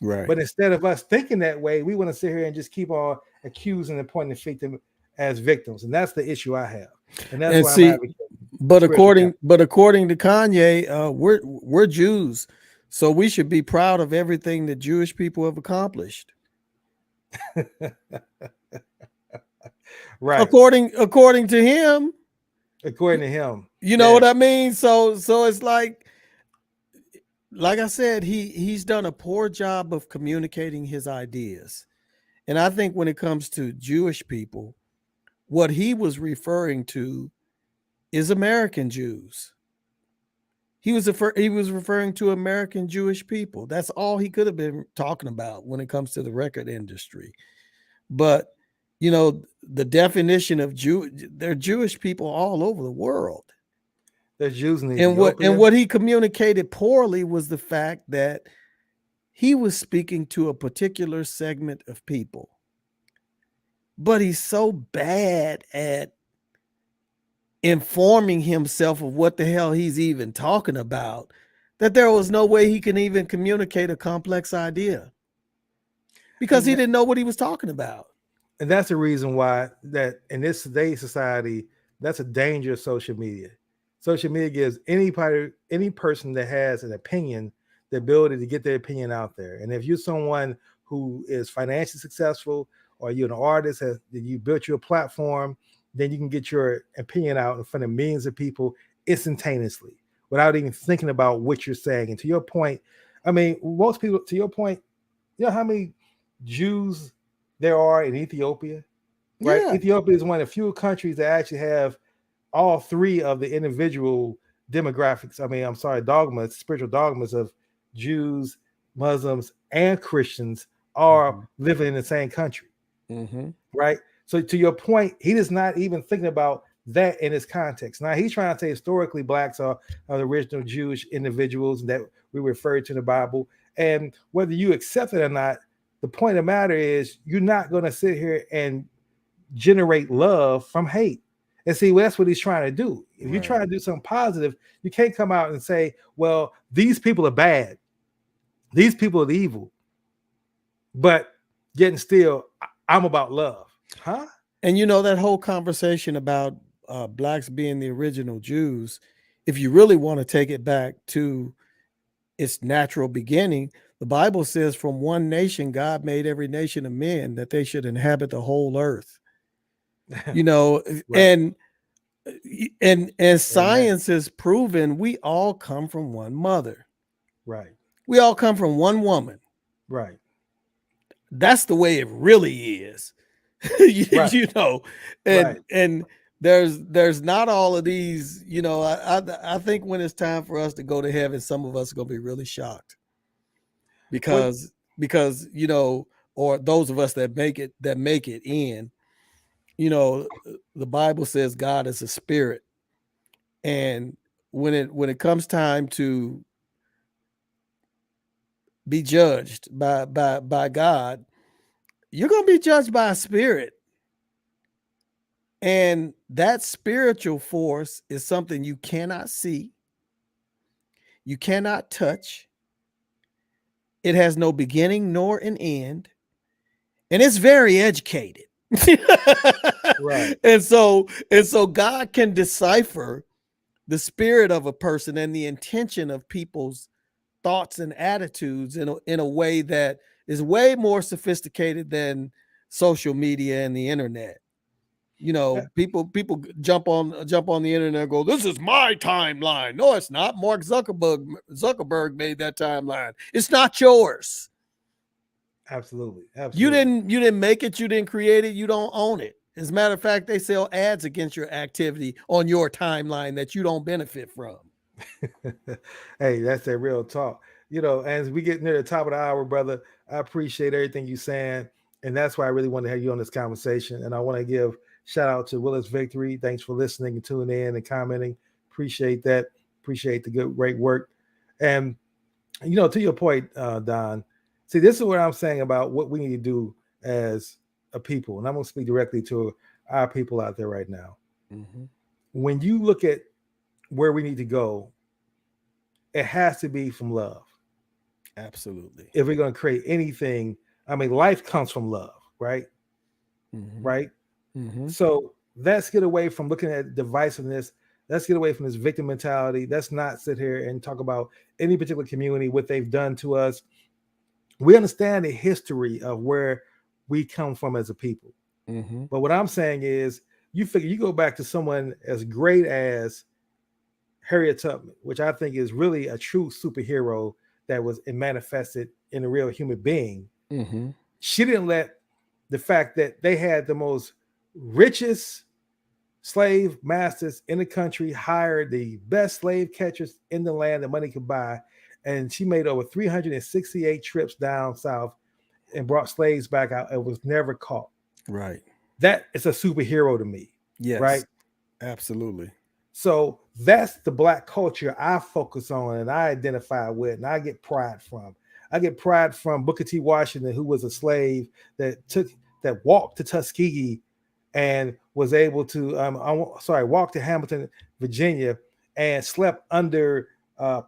But instead of us thinking that way, we want to sit here and just keep on accusing and pointing the victim as victims. And that's the issue I have. And that's why I'm advocating. But according to Kanye, we're Jews, so we should be proud of everything that Jewish people have accomplished. According to him. You know what I mean? So it's like I said, he's done a poor job of communicating his ideas. And I think when it comes to Jewish people, what he was referring to is American Jews. He was referring to American Jewish people. That's all he could have been talking about when it comes to the record industry. But, you know, the definition of they're Jewish people all over the world. They're Jews in Ethiopia. And what he communicated poorly was the fact that he was speaking to a particular segment of people. But he's so bad at informing himself of what the hell he's even talking about that there was no way he can even communicate a complex idea because he didn't know what he was talking about. And that's the reason why that in this today's society, that's a danger of social media. Social media gives any person that has an opinion the ability to get their opinion out there. And if you're someone who is financially successful or you're an artist that you built your platform, then you can get your opinion out in front of millions of people instantaneously without even thinking about what you're saying. And to your point, I mean, most people, to your point, you know how many Jews there are in Ethiopia, right? Yeah. Ethiopia is one of the few countries that actually have all three of the individual demographics. I mean, I'm sorry, dogmas, spiritual dogmas of Jews, Muslims, and Christians are Mhm. living in the same country, Mhm. right? So to your point, he is not even thinking about that in his context. Now he's trying to say historically blacks are the original Jewish individuals that we refer to in the Bible. And whether you accept it or not, the point of the matter is you're not going to sit here and generate love from hate. And see, well, that's what he's trying to do. If you're Right. trying to do something positive, you can't come out and say, well, these people are bad. These people are evil. But getting still, I'm about love. Huh? And you know that whole conversation about blacks being the original Jews, if you really want to take it back to its natural beginning, the Bible says from one nation God made every nation of men that they should inhabit the whole earth. You know, Right. and Amen. science has proven we all come from one mother. Right. We all come from one woman. Right. That's the way it really is. you, Right. you know, Right. and there's not all of these, you know, I think when it's time for us to go to heaven, some of us are gonna be really shocked What because you know, or those of us that make it in, you know, the Bible says God is a spirit. And when it comes time to be judged by God, you're gonna be judged by a spirit. And that spiritual force is something you cannot see, you cannot touch. It has no beginning nor an end, and it's very educated. right. and so God can decipher the spirit of a person and the intention of people's thoughts and attitudes in a way that is way more sophisticated than social media and the internet. You Uh, know, people jump on the internet and go, "This is my timeline." No, it's not. Mark Zuckerberg made that timeline. It's not yours. Absolutely. You Absolutely. didn't make it, you didn't create it, you don't own it. As a matter of fact, they sell ads against your activity on your timeline that you don't benefit from. Hey, that's that real talk. You know, as we get near the top of the hour, brother, I appreciate everything you're saying. And that's why I really want to have you on this conversation. And I want to give shout out to Willis Victory. Thanks for listening and tuning in and commenting. Appreciate that. Appreciate the good, great work. And, you know, to your point, Don, see, this is what I'm saying about what we need to do as a people. And I'm going to speak directly to our people out there right now. Mhm. When you look at where we need to go, it has to be from love. Absolutely. If we're going to create anything, I mean, life comes from love, right? Mhm. Right. Mhm. So let's get away from looking at divisiveness. Let's get away from this victim mentality. Let's not sit here and talk about any particular community, what they've done to us. We understand the history of where we come from as a people. Mhm. But what I'm saying is, you figure you go back to someone as great as Harriet Tubman, which I think is really a true superhero that was manifested in a real human being. Mhm. She didn't let the fact that they had the most richest slave masters in the country hire the best slave catchers in the land that money could buy. And she made over 368 trips down south and brought slaves back out and was never caught. Right. That is a superhero to me, right? Yes. Absolutely. So that's the black culture I focus on and I identify with and I get pride from. I get pride from Booker T. Washington, who was a slave that walked to Tuskegee and was able to walk to Hamilton, Virginia, and slept under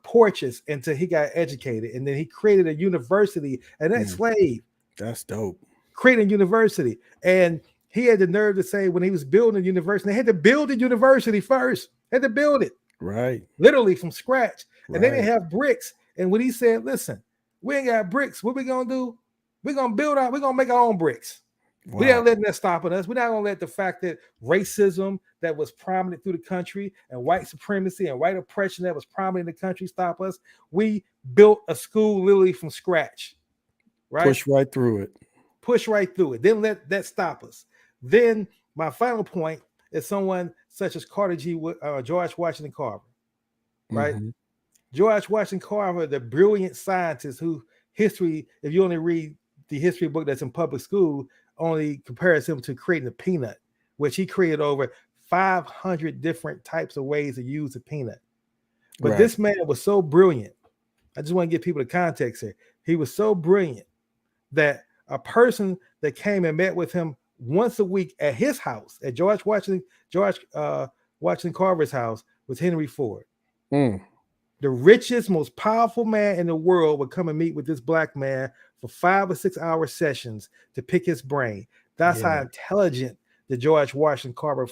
porches until he got educated, and then he created a university, and that Mm, slave that's dope. creating a university. And he had the nerve to say when he was building a university, they had to build a university first, had to build it. Right. Literally from scratch. And they didn't Right. have bricks. And when he said, listen, we ain't got bricks, what we gonna do? We're gonna make our own bricks. Wow. We're not letting that stop us. We're not gonna let the fact that racism that was prominent through the country and white supremacy and white oppression that was prominent in the country stop us. We built a school literally from scratch. Right? Push right through it. Push right through it. Then let that stop us. Then my final point is someone such as George Washington Carver, right? Mm-hmm. George Washington Carver, the brilliant scientist who history, if you only read the history book that's in public school, only compares him to creating a peanut, which he created over 500 different types of ways to use a peanut. But Right. this man was so brilliant. I just want to give people the context here. He was so brilliant that a person that came and met with him once a week at his house, at George Washington Carver's house, was Henry Ford. Mm. The richest, most powerful man in the world would come and meet with this black man for 5 or 6 hour sessions to pick his brain. That's how intelligent the George Washington Carver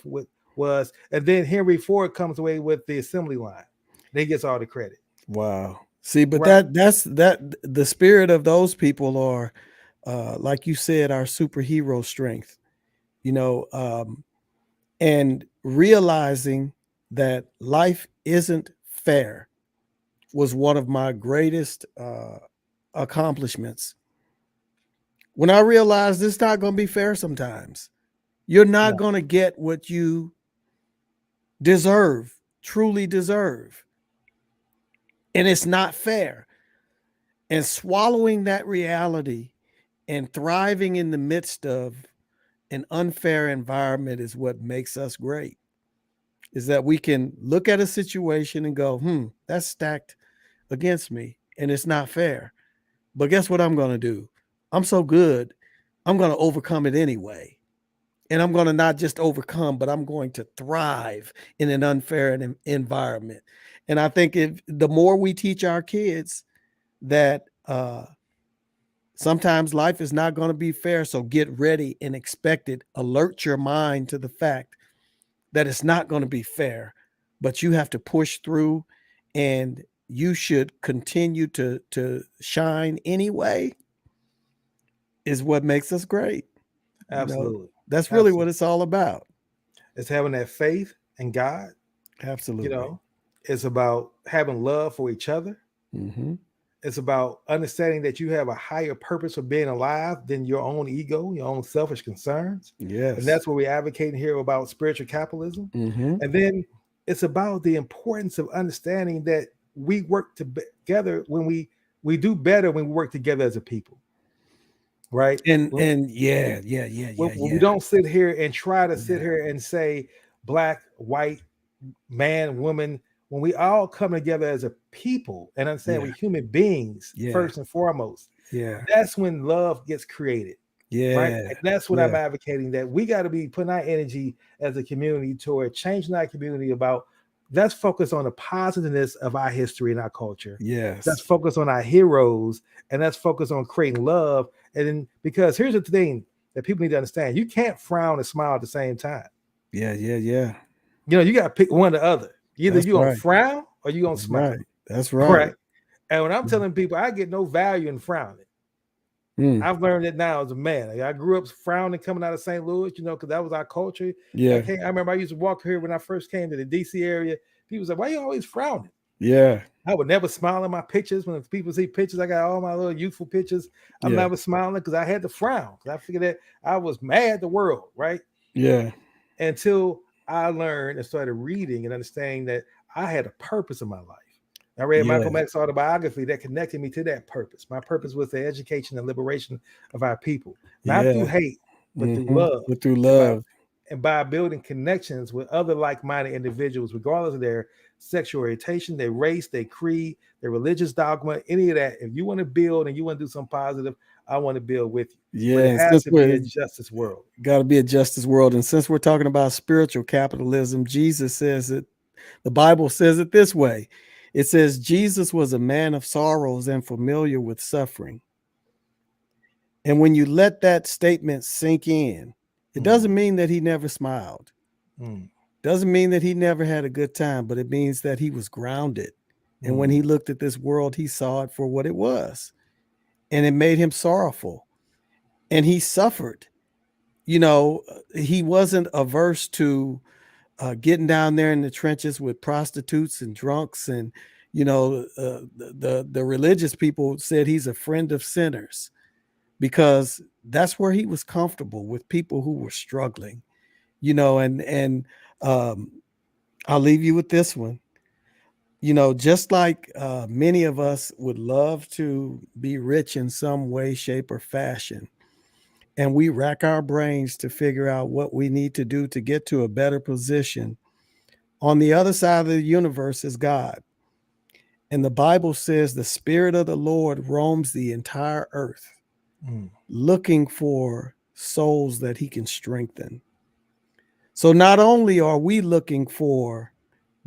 was. And then Henry Ford comes away with the assembly line. Then he gets all the credit. Wow. See, but Right. that's the spirit of those people are, like you said, our superhero strength, and realizing that life isn't fair was one of my greatest accomplishments. When I realized it's not going to be fair sometimes, you're not going to get what you truly deserve. And it's not fair. And swallowing that reality and thriving in the midst of an unfair environment is what makes us great. Is that we can look at a situation and go, that's stacked against me and it's not fair. But guess what I'm going to do? I'm so good. I'm going to overcome it anyway. And I'm going to not just overcome, but I'm going to thrive in an unfair environment. And I think the more we teach our kids that sometimes life is not going to be fair, so get ready and expect it. Alert your mind to the fact that it's not going to be fair, but you have to push through and you should continue to shine anyway, is what makes us great. Absolutely. That's really what it's all about. It's having that faith in God. Absolutely. It's about having love for each other. Mm-hmm. It's about understanding that you have a higher purpose for being alive than your own ego, your own selfish concerns. Yes. And that's what we're advocating here about spiritual capitalism. Mm-hmm. And then it's about the importance of understanding that we work together when we do better when we work together as a people. Right. And when we don't sit here and try to sit here and say black, white, man, woman, when we all come together as a people and understand we're human beings first and foremost, that's when love gets created. Right. And that's what I'm advocating, that we got to be putting our energy as a community toward changing our community about. Let's focus on the positiveness of our history and our culture. Yes. Let's focus on our heroes and let's focus on creating love. And then, because here's the thing that people need to understand: you can't frown and smile at the same time. Yeah. You got to pick one or the other. Either you're going to frown or you're going to smile. Right. That's right. And when I'm telling people, I get no value in frowning. I've learned it now as a man. I grew up frowning coming out of St. Louis, because that was our culture. Yeah. I remember I used to walk here when I first came to the DC area. People said, "Why are you always frowning?" Yeah. I would never smile in my pictures. When people see pictures, I got all my little youthful pictures. I'm never smiling because I had to frown. I figured that I was mad at the world, right? Yeah. Until I learned and started reading and understanding that I had a purpose in my life. I read Michael X autobiography that connected me to that purpose. My purpose was the education and liberation of our people, not through hate, but through love. But through love. And by building connections with other like-minded individuals, regardless of their sexual orientation, their race, their creed, their religious dogma, any of that. If you want to build and you want to do something positive, I want to build with you. But it has to be a justice world. Got to be a justice world. And since we're talking about spiritual capitalism, Jesus says it. The Bible says it this way. It says Jesus was a man of sorrows and familiar with suffering. And when you let that statement sink in, it Mm. doesn't mean that he never smiled. Mm. Doesn't mean that he never had a good time, but it means that he was grounded. And when Mm. he looked at this world, he saw it for what it was. And it made him sorrowful. And he suffered. You know, he wasn't averse to getting down there in the trenches with prostitutes and drunks. And, you know, the religious people said he's a friend of sinners, because that's where he was comfortable, with people who were struggling, you know. And I'll leave you with this one. You know, just like many of us would love to be rich in some way, shape, or fashion, and we rack our brains to figure out what we need to do to get to a better position, on the other side of the universe is God. And the Bible says the Spirit of the Lord roams the entire earth, Mm. looking for souls that he can strengthen. So not only are we looking for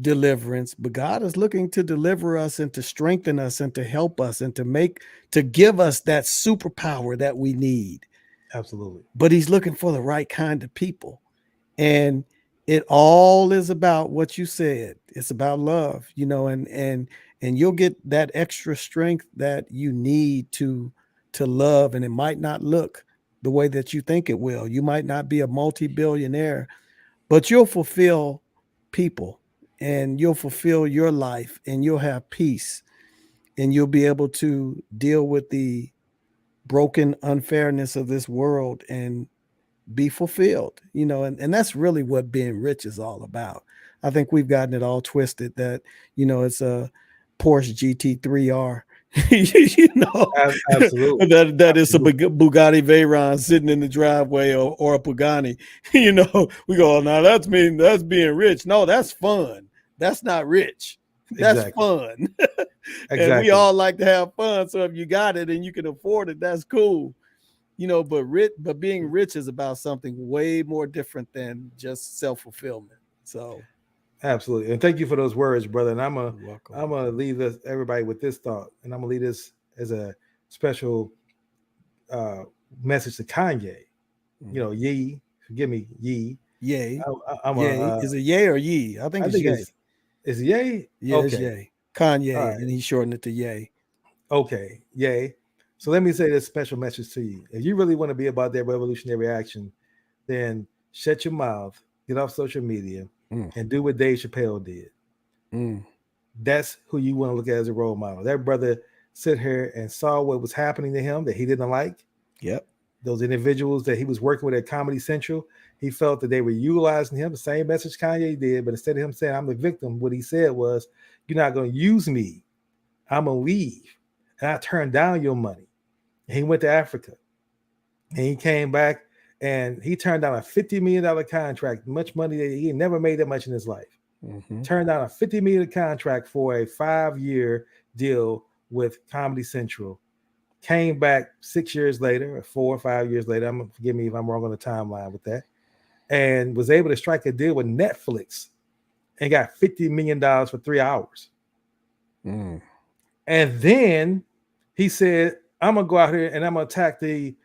deliverance, but God is looking to deliver us and to strengthen us and to help us and to give us that superpower that we need. Absolutely. But he's looking for the right kind of people. And it all is about what you said. It's about love, you know, and you'll get that extra strength that you need to love. And it might not look the way that you think it will. You might not be a multi-billionaire, but you'll fulfill people, and you'll fulfill your life, and you'll have peace, and you'll be able to deal with the broken unfairness of this world and be fulfilled, you know. And that's really what being rich is all about. I think we've gotten it all twisted that, you know, it's a Porsche GT3R, you know, Absolutely. that is a Absolutely. Bugatti Veyron sitting in the driveway, or a Pagani. You know, we go, now that's being rich. No, that's fun. That's not rich. That's Exactly. fun. And we Exactly. all like to have fun. So if you got it and you can afford it, that's cool. You know, but being rich is about something way more different than just self-fulfillment. So Absolutely. And thank you for those words, brother. And you're welcome. I'm gonna leave this everybody with this thought. And I'm gonna leave this as a special uh message to Kanye. You know, Ye, forgive me, Ye. Yay. I'm Yay. a Is it yay or ye? I think I it's think yay. it's Ye? Yeah, it's Okay. yay. All Kanye, right. and he shortened it to yay. Okay. Yay. So let me say this special message to you. If you really want to be about that revolutionary action, then shut your mouth, get off social media, Mm. and do what Dave Chappelle did. Mm. That's who you want to look at as a role model. That brother sit here and saw what was happening to him that he didn't like. Yep. Those individuals that he was working with at Comedy Central, he felt that they were utilizing him, the same message Kanye did, but instead of him saying, I'm the victim, what he said was, you're not going to use me. I'm going to leave. And I turned down your money. And he went to Africa. And he came back and he turned down a $50 million contract, much money that he had never made that much in his life. Mm-hmm. Turned down a $50 million contract for a 5-year deal with Comedy Central. Came back 6 years later, or 4 or 5 years later. Forgive me if I'm wrong on the timeline with that. And was able to strike a deal with Netflix and got $50 million for 3 hours. Mm. And then he said, I'm going to go out here and I'm going to attack the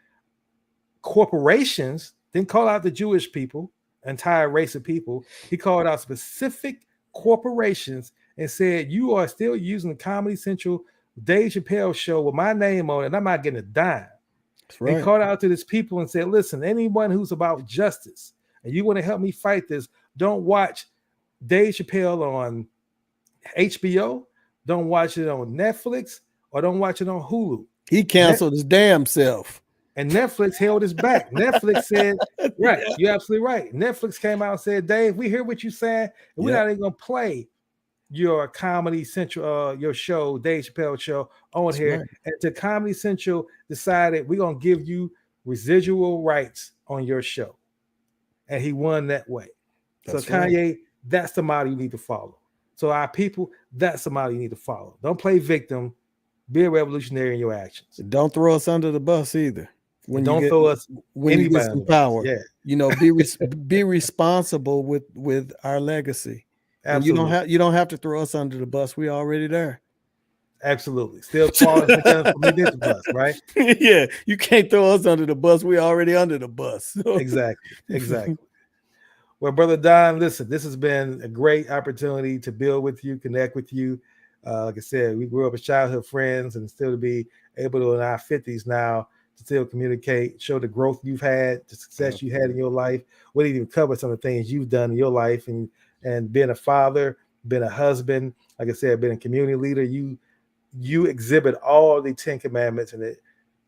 corporations. Didn't call out the Jewish people, entire race of people. He called out specific corporations and said, you are still using the Comedy Central Dave Chappelle show with my name on it, and I'm not getting a dime. That's right. He called out to these people and said, listen, anyone who's about justice and you want to help me fight this, don't watch Dave Chappelle on HBO, don't watch it on Netflix, or don't watch it on Hulu. He canceled his damn self. And Netflix held his back. Netflix said, right, Yeah. you're absolutely right. Netflix came out and said, Dave, we hear what you're saying, and we're Yep. not even going to play your Comedy Central, your show, Dave Chappelle show on That's here. right. And to Comedy Central decided we're going to give you residual rights on your show. And he won that way. That's so right. Kanye, that's the model you need to follow. So our people, that's the model you need to follow. Don't play victim. Be a revolutionary in your actions. Don't throw us under the bus either. And don't throw us When you get some power, yeah, you know, be responsible with our legacy. And absolutely. you don't have to throw us under the bus. We're already there. Absolutely. Still qualifying for me this bus, right? Yeah, you can't throw us under the bus. We're already under the bus. Exactly. Exactly. Well, Brother Don, listen, this has been a great opportunity to build with you, connect with you. Like I said, we grew up as childhood friends, and still to be able to, in our 50s now, to still communicate, show the growth you've had, the success you had in your life. We didn't even cover some of the things you've done in your life, and being a father, being a husband, like I said, being a community leader. You exhibit all the 10 commandments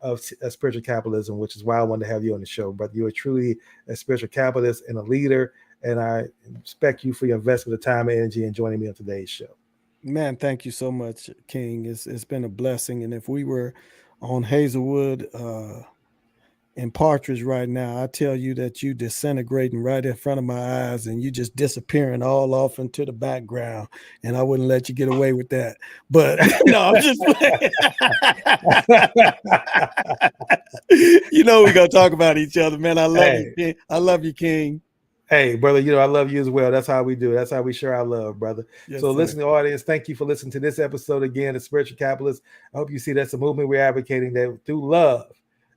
of spiritual capitalism, which is why I wanted to have you on the show. But you are truly a spiritual capitalist and a leader, and I respect you for your investment of time and energy and joining me on today's show. Man, thank you so much, King. It's been a blessing. And if we were on Hazelwood and Partridge right now, I tell you that you disintegrating right in front of my eyes and you just disappearing all off into the background. And I wouldn't let you get away with that. But no, I'm just you know, we're gonna talk about each other, man. I love you, King. I love you, King. Hey, brother, you know, I love you as well. That's how we do it. That's how we share our love, brother. Yes, so sir. listening audience, thank you for listening to this episode again of Spiritual Capitalist. I hope you see that's a movement we're advocating, that through love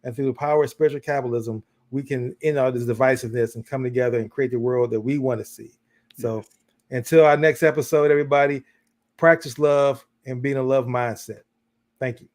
and through the power of spiritual capitalism, we can end all this divisiveness and come together and create the world that we want to see. So until our next episode, everybody, practice love and be in a love mindset. Thank you.